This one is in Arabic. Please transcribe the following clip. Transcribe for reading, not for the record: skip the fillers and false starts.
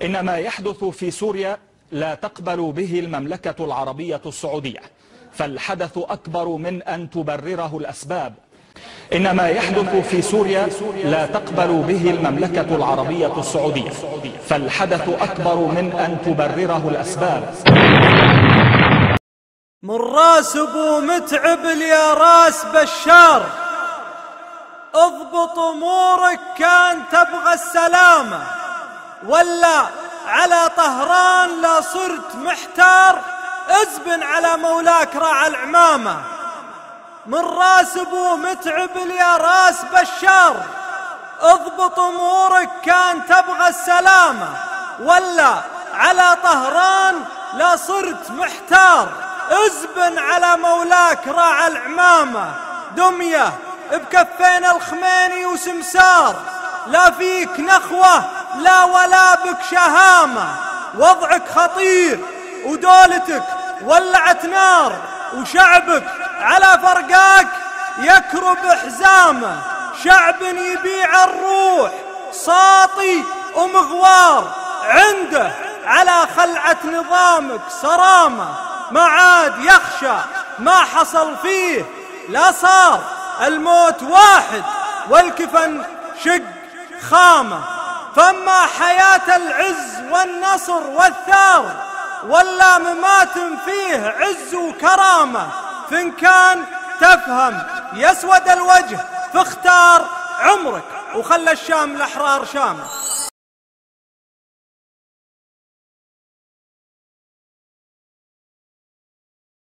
إن ما يحدث في سوريا لا تقبل به المملكة العربية السعودية، فالحدث أكبر من أن تبرره الأسباب. إن ما يحدث في سوريا لا تقبل به المملكة العربية السعودية، فالحدث أكبر من أن تبرره الأسباب. من راس ابو متعب يا راس بشار، اضبط امورك كان تبغى السلامة، ولا على طهران لا صرت محتار، ازبن على مولاك راعى العمامة. من راس ابو متعب يا راس بشار، اضبط امورك كان تبغى السلامة، ولا على طهران لا صرت محتار، ازبن على مولاك راعى العمامة. دمية بكفين الخميني وسمسار، لا فيك نخوة لا ولا بك شهامة، وضعك خطير ودولتك ولعت نار، وشعبك على فرقاك يكرب حزامه. شعب يبيع الروح ساطي ومغوار، عنده على خلعة نظامك صرامة، ما عاد يخشى ما حصل فيه، لا صار الموت واحد والكفن شق خامة. فما حياة العز والنصر والثار، ولا ممات فيه عز وكرامة. فإن كان تفهم يسود الوجه فاختار عمرك، وخلى الشام الأحرار شامة.